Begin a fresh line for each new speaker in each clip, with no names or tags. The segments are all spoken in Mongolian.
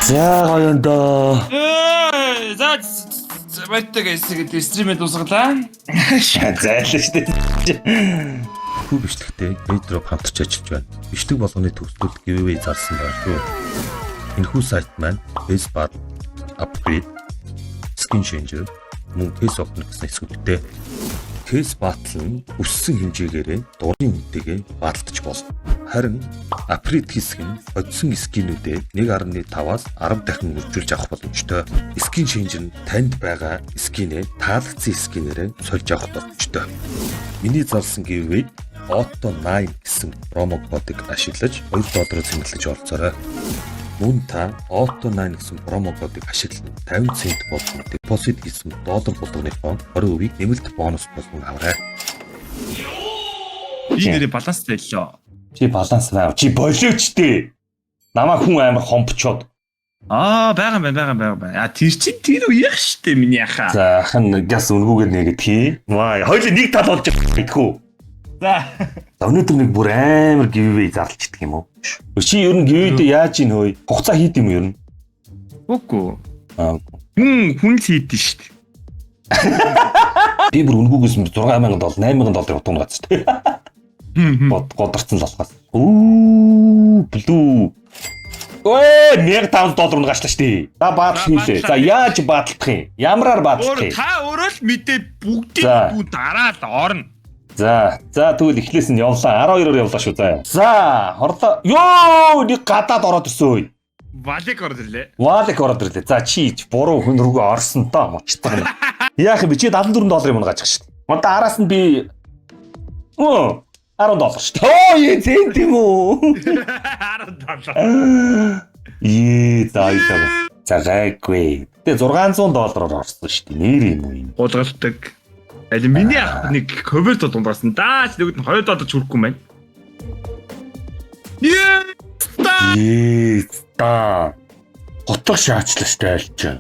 За гоёндоо.
За байтага эсэгэд стримээ дуусгалаа.
Зайлаа шүү дээ.
Хүү бичлэгтээ Airdrop хамтарч ажиллаж байна. Бичлэг болгоны төгсгөл giveaway зарсан байна шүү. Энэхүү сайт маань Facebook upgrade, skin changer, мөн case opener гэсэн эсвэлтэй. Case battle нь өссөн хэмжээгээрээ дурын үнэтэйгээ баталдаж болно. Харин апгрейд хийсэг нь одсон скинүүдэд 1.5-аас 10 дахин үржүүлж авах боломжтой. Skin changer нь танд байгаа скинээ таалагдсан скинээрээ сольж авах боломжтой. Миний зарсан giveaway Auto 9 гэсэн промо кодыг ашиглаж $2 зэмлэж оролцоорой. Мөн та Auto 9 гэсэн промо кодыг ашиглан 50 цент болон депозит хийсэн $1 болгоныхоо 20% нэмэлт бонус болгон аваарай.
Би нэрээ баланстай лөө.
Чи баланс байна. Чи болооч дээ. Намаа хүн амар хомбчоод.
Байгаа. Тэр чинь тэр үех штэ миний яхаа.
За хан газ өнгөөгөр нэгэд хий. Ваа, хоёул нэг тал болж идэх.
За.
Өнөөдөр нэг бүр амар giveaway зарлж идэх юм уу? Чи ер нь giveaway дээр яаж ийн хөөе? Хугацаа хийд юм ер нь?
Үгүй. Хүн хийдэж штэ.
Би бүр өнгөөгөөс $6,000 $8,000 утгана гацч тээ. Годорцсон лалгаас. Блүү. Ой, $1,500 унгаачлаа штэ. За баатал хийлээ. За яаж бааталдах юм? Ямраар бааталдах юм?
Та өөрөө л мэдээ бүгдийг дараад орно.
За тэгвэл эхлээс нь явлаа. 12-оор явлаа шүү заа. За, хорлоо. Ёо, нэг гадаад ороод ирсэн.
Валик ороод ирлээ.
За чи буруу хүн рүүгээ орсон доо мочтой. Яах юм бэ? Чи $74 юм гаачих шүү. Одоо араас нь би $10 шүү. Ой, зэн тийм үү? $10. За гайгүй. Тэгээ $600 орсон шүү. Нэр юм уу юм?
Гулгалдаг. Аль миний ах нэг коверт дундаарсан. Даач нөгөөд нь $2 хүрхгүй мэн.
Та. Готох шаачлаа штэ альч.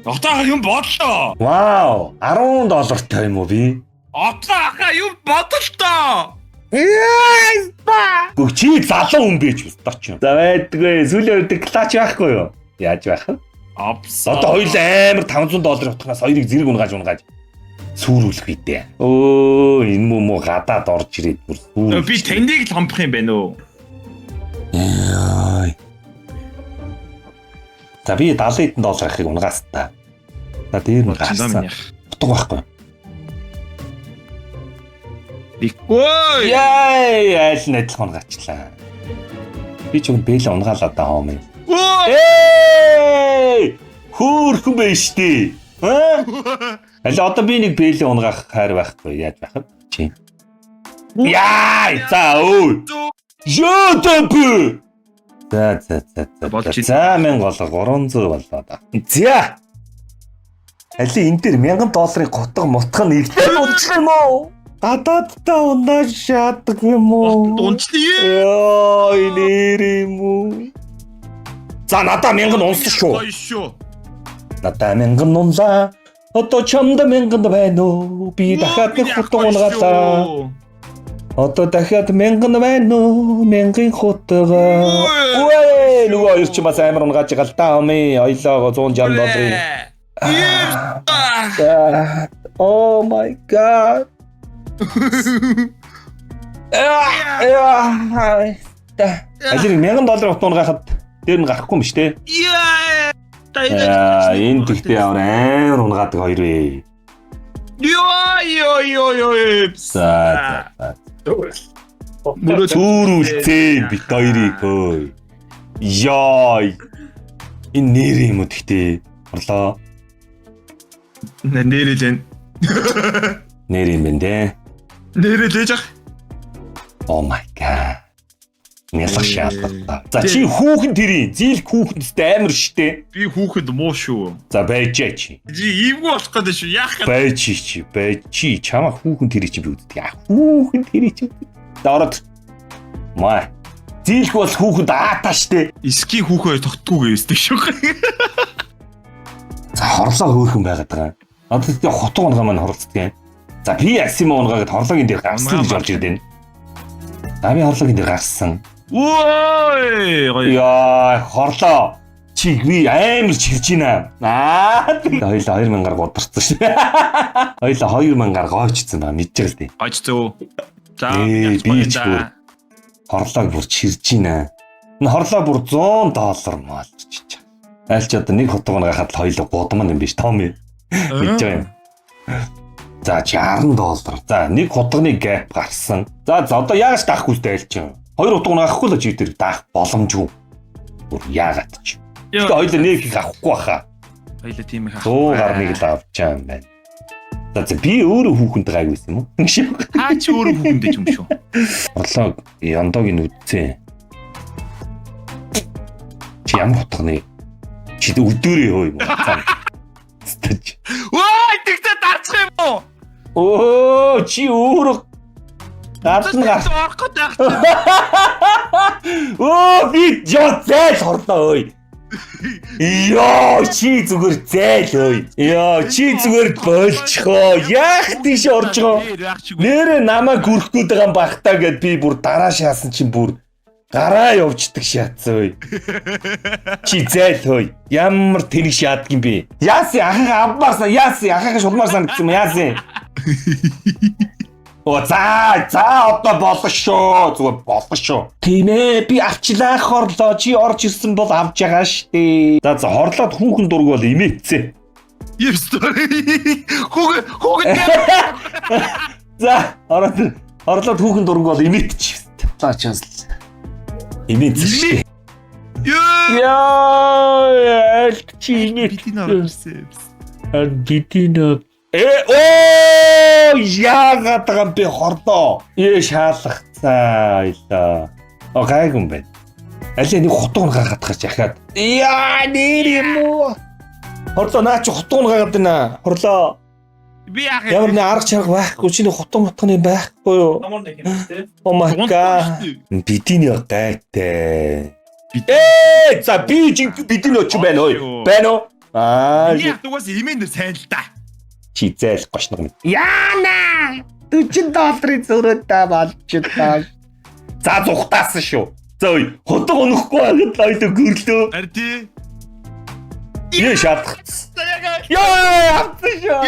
Отоохоо юм бодлоо.
Вау, $10 тай юм уу би?
Отоохоо юм бодлоо.
Гү чи залуу хүн байж өстөч юм. За байдгүй. Сүүлийн үед клач байхгүй юу? Яаж байх вэ? Одоо хоёул амар $500 утгаас хоёрыг зэрэг унгааж сүрүүлэх үедээ. Энэ муу гадаад орж ирээд бүр сүр.
Би тандыг л хомбох юм байна уу?
Яй. За би $70 ахыг унгаас та. За дээр нь гарсан. Утга байхгүй.
Ой!
Яй, аль нь адилхан унгаачлаа. Би ч бэлээ унгаалаа да хоом юм. Хөөрхөн байж тээ. Аль одоо би нэг бэлээ унгаах хайр байхгүй яаж байх вэ? Чи. Яй, за өө. Жотөп. За. За мен гол 300 боллоо да. За. Али энэ дээр $1,000 готго мутх нь ихтэй унчих юм уу? Гадаадтай унааж шаадаг юм уу?
Унчлие.
Йоо, нэр юм уу? За надаа 1000 унсан шүү.
Гоё шүү.
Надаа 1000 унлаа. Одоо чамд 1000 байна уу? Би дахиад нэг хутга унгаалаа. Одоо дахиад 1000 байна уу? 1000 хутга. Ой, нөгөө хоёр ч бас амар унгааж гал та хомын хоёлоо $160. Oh my god. Ажиг $1000 утгаагахад дээр нь гарахгүй юм шүү дээ. Энэ тэгтээ амар унгаадаг хоёр вэ.
Йоо.
За. Сүрүүлцээ бит хоёрыг хөөе. Яй. Энэ нэр юм уу тэгтээ. Орлоо.
Нэрэлэн.
Нэр юм бэ?
Нэрэлээж ах.
Oh my god. Нэлэх шаардлагатай. За чи хүүхэн тэрийн зийл хүүхэндтэй амар штэ.
Би хүүхэд муу шүү.
За байжээ чи.
Иймгүй болох гэдэг шүү. Яах вэ?
Байж чамаа хүүхэн тэрий чи би үздэг. Хүүхэн тэрий чи. За ороод. Маа. Зийлх бол хүүхэнд аатаа штэ.
Иски хүүхээ тогтгоогүй өсдөг шүү.
За хорлоо хөөхөн байгаад байгаа. Одоо тэгээ хотго унгаа маань хорлцдаг. За би асимо унгаагаад хорлоогийн дээр гарсан гэж болж ирдэ. За би хорлоогийн дээр гарсан.
Ой, гоё.
Яа, хорлоо. Чи би амар чирж байна. Хоёлаа 2000-аар гударсан шүү. Хоёлаа 2000-аар гоочсон ба мэдэж л дээ.
Гойч зөө. За
би ч бүр хорлоог бүр чирж байна. Энэ хорлоо бүр $100 маалчиж. Аль ч одоо нэг хутгыг гахад л хоёлаа гудамн юм биш том юм. Мэдэж байна. За $60. За нэг хутганы гэп гарсан. За одоо яагаш даахгүй сте аль ч. Хоёр хутгыг гахгүй л чи тэр даах боломжгүй. Бүр яагаад ч. Тэгээд хоёлаа нэг их авахгүй баха.
Хоёлаа тийм их авахгүй.
100 гарныг л авч байгаа юм байна. За би өөрөө хүүхэнд гайгүйсэн юм уу?
Хаа чи өөрөө хүүхэндээ ч юм шүү.
Орлоо яндогийн үдцээ. Чи ямар хутганы чи өдөрөө хөө юм уу? Стэж.
Оо тэгтээ дарчих юм уу?
Оо чи өөрөө гадна гарч
орох гэдэг.
Оо би жоо зээл хорлоо ой. Яа чи зүгээр зээл ой. Яа чи зүгээр болчихоо. Яах тийш орж байгаа. Нэрэ намайг гүрэх гээд байгаа юм бахтаа гэд би бүр дараа шаасан чинь бүр гараа явждаг шатсан ой. Чи зээл ой. Ямар тэнэг шаадаг юм бэ? Яасын ахаа авмаарсан. Яасын ахаа шулмаар санагдсан юм яасын. Оо за одоо болно шүү. Зүгээр болно шүү. Тийм ээ би авчлаа хорлоо. Чи орж ирсэн бол авч байгаа штэ. За хорлоод хүүхэн дург бол имээцээ.
Ёстой. Хүүхэн.
За хорлоод хүүхэн дург бол имээч. За чаас. Имээцээ. Яа чи
бидний орсон.
Бидинэ яагаад гам би хорлоо. Шаалгацаа илаа. Гайгүй юм байна. Аль нэг хутгыг гаргаад гарч яхаад. Яа нэр юм уу? Хорлоо наа чи хутгыг гаргаад байна. Хорлоо.
Би яах
юм? Ямар нэг арга чарга байхгүй. Чиний хутгын байхгүй юу?
Ямар нэг юм те.
Oh my god. Бидинэ гайтай. За би бидинэ ч байна ой. Байна уу?
Яг дугаас имэнэр сайн л да.
Чи зээл гошног юм. Яана! $40 зөрөөдөө болчихлоо. За зүхтаасан шүү. За ой, хотог өнөхгүй байгаад лойдо гөрлөө.
Ари тий.
Шаардлагац. Яа, авсан шүү.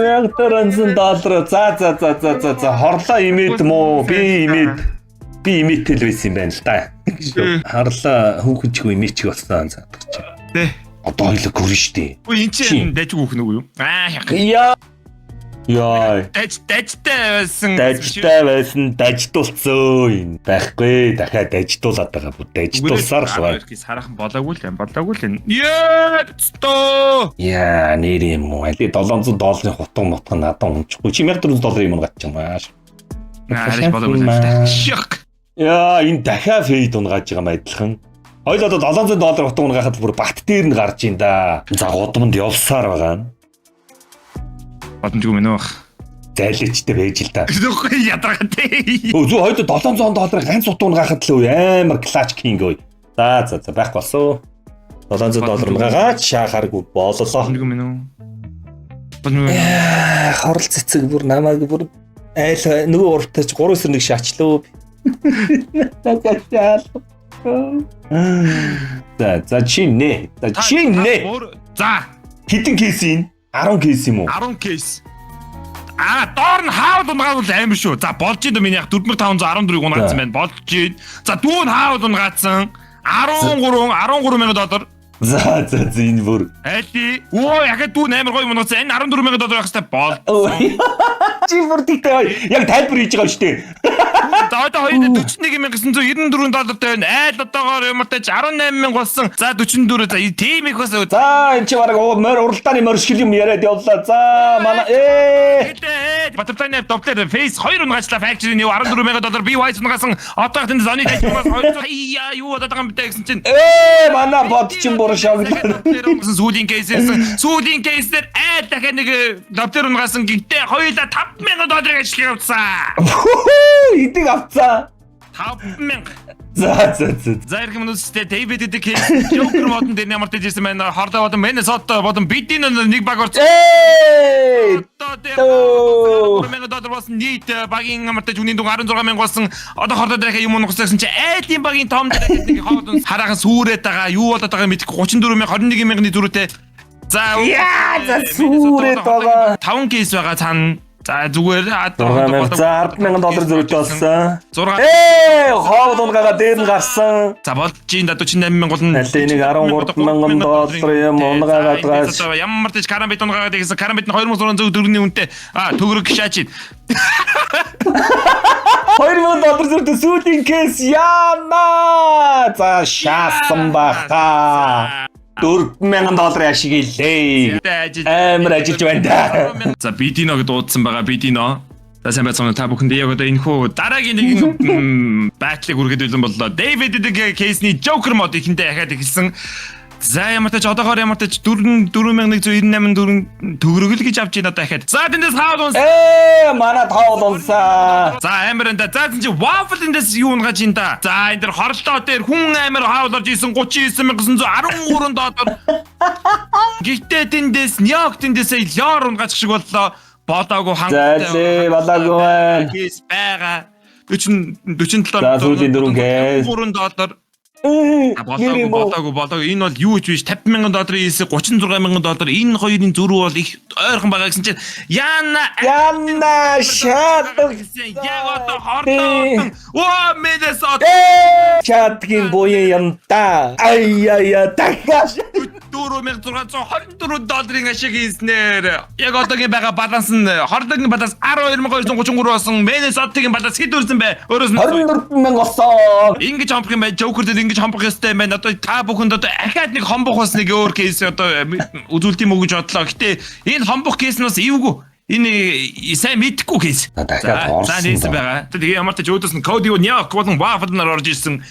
Яг $400. За хорлоо имэд мó. Би имэтэл байсан юм байна л да. Харлаа хүүхэнчгүй имэчг болсон цаадах чи.
Тэ.
Одоо хоёлоо гөрн штэ.
Үгүй эн чинь дайж хүүхэн үгүй юу? Яах.
Яа. Дайжтай байсан дайждуулцсан байхгүй. Дахиад дайждуулаад байгаа бо. Дайждуулсаар л байна.
Сараахан болоогүй л. Ёо.
Яа, нэр юм уу? Али $700 хутга нутга надад унчихгүй. Чи $1400 юм гатчих юм ааш.
Арай болоогүй л. Шок.
Яа, энэ дахиад фейд унгааж байгаа юм адилхан. Хоёул одоо $700 хутга унгахад бүр бат дээр нь гарч ин да. За гудамд явсаар байгаа.
Бодомжгүй мэн үү?
Зайлчтай байж л да.
Нөхөй ядаргатай.
Өө зүү хоёул $700 ганц хутга унгахад л амар клач кинг ой. За байхгүй болсон. $700 унгаагаад шаахааргүй боллоо.
Бодомжгүй мэн үү? Бодомжгүй.
Хорл цэцэг бүр намайг бүр айл нөгөө уртаж 3-1 шаачлаа. За чинээ.
За
хэдэн кейс юм? 10 кейс юм уу?
10 кейс. Доор нь хаавд унгаавал амар шүү. За болж ийн миний яг 4514-ийг унгаацсан байна. Болж ийн. За дүүн хаавд унгаацсан. $13,000.
За энэ бүр.
Айли. Оо яхад дүүн амар гоё унгаацсан. Энэ $14,000 байх хэвээр бол.
Чи бүр тийтэй яг тайлбар хийж байгаа шүү дээ.
За одоо $41,994 тань айл одоогоор юмтай 18,000 болсон. За 44 за тийм их бас.
За энэ чи бараг уралдааны моршил юм яриад явлаа. За манай
Баттай доплер фейс 2 унгаачлаа factory нь $14,000 би wise унгаасан. Одоо тэнд зоны тайчмаас 200 юу удаад байгаа юм бэ гэсэн чинь.
Манай бод чинь бүр шоглоо.
Сүүлийн кейсээр айл дахиад нэг доплер унгаасан гэхдээ хоёулаа $5,000 ажиллах явуулсан.
Идэг авцаа.
5,000.
За.
За ирэх юм үстэй David the Case Joker модон дээр ямар ч ирсэн байна. Хордоо бодон Minnesota бодон бидний нэг баг орсон. $100,000 болсон нийт багийн амартай жүний дуг 16,000 болсон. Одоо хордоо дахиад юм унахсан чи айлын багийн том дээр нэг хоодон хараахан сүрээд байгаа. Юу болоод байгааг мэдэхгүй 34,000 21,000-ны зүрхтэй. За
сүрээд байгаа.
5 кейс байгаа цаана. За зүгээр
$10,000 зөрүүтэй болсон.
6
хоол унгагаа дээр нь гарсан.
За болж ин да 48,000 гол нь
Алийг $13,000 юм унгагаад гаш.
Ямар ч карамбит унгагаад гэсэн карамбит нь 2,604-ний үнэтэй төгрөг шаачид.
$2,000 зөрүүтэй сүүлийн кейс яана. За шаасан баха. $4,000 ашиг илээ. Амар ажиллаж байна да.
За Бидино гэдээ дуудсан байгаа Бидино. За сайн байцгаана та бүхэнд яг одоо энэ хүү дараагийн нэг байтлыг үргээд үлэн боллоо. David the Case-ний Joker мод ихэндээ дахиад эхэлсэн. За ямар ч одоогоор ямар ч 4,198 төгрөг л гэж авч ийн одоо дахиад. За тэндээс хаад унс.
Манай тоол унсаа.
За амар энэ. За энэ чи waffle эндээс юу унгаж ин да. За энэ дэр хорлоо дээр хүн амар хаал орж исэн 39,913 доллар. Гэхдээ тэндээс Нью-Йорк тэндээс лор унгаж шиг боллоо. Бодоогүй хангалттай.
Балаагүй байна.
Кейс байгаа. 47
За сүүлийн 4 кейс.
$3. Болоогүй. Энэ бол юу ч биш $50,000 ийс $36,000. Энэ хоёрын зөрүү бол их ойрхон байгаа гэсэн чинь Яна
шатдаг.
Яг одоо хордоо. Оо Minnesota.
Чатгийн буян юм да. Ая дахиад
$4,624 ашиг хийснээр яг одоогийн байгаа баланс нь хордогийн баланс 12,233 болсон. Minnesota-гийн баланс хэд үрсэн бэ? Өөрөөс нь
24,000 болсон.
Ингэж хомбох юм бай. Joker дээр ингэж хомбох ёстой юм байна. Одоо та бүхэнд одоо ахаад нэг хомбох бас нэг өөр кейс одоо үзүүлт юм уу гэж бодлоо. Гэтэ энэ хомбох кейс нь бас эвгүй. Энэ сайн мэдхгүй кейс. За нээсэн байгаа. Тэгээ ямар ч өөдөөс нь код юу Нью-Йорк болон Waffle нар орж ирсэн.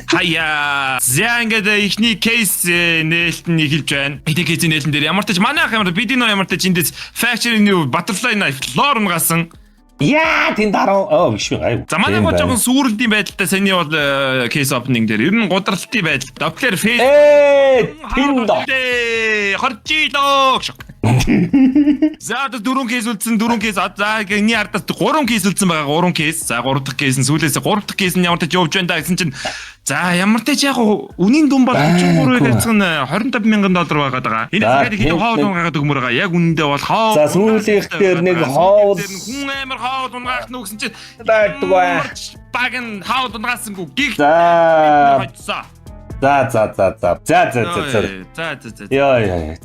Хаяа. Зянгээд ихний кейс нээлт нь эхэлж байна. Эдгээр кейсийн нээлтэн дээр ямар ч манай ах ямар Бидино ямар ч эндээс factory new butterfly knife лор унгасан.
Яа тэнд дараа биш гай.
За манай гоо жоохон сүрэлтийн байдалтай саний бол кейс опенинг дээр ер нь гудралтын байдал. Доктор фейс.
Тэнд
хорчилоо. За 4 кейс үлдсэн 4 кейс за энэ ардаас 3 кейс үлдсэн байгаа 3 кейс. За 3 дахь кейс нь сүүлээс 3 дахь кейс нь ямар ч явж байна да гэсэн чинь за ямар ч яг үнийн дүн бол 33-ыг хэвцэн $25,000 байгаад байгаа. Энэ дахиад хэд хоол унгаад өгмөр байгаа. Яг үнэндээ бол хоол.
За сүүлийнх дээр нэг хоол
хүн амар хоол унгаах нь гэсэн чинь
дайдгаа.
баг нь хоол унгаасангүй гих.
За.
За.
За.
За.
Яа.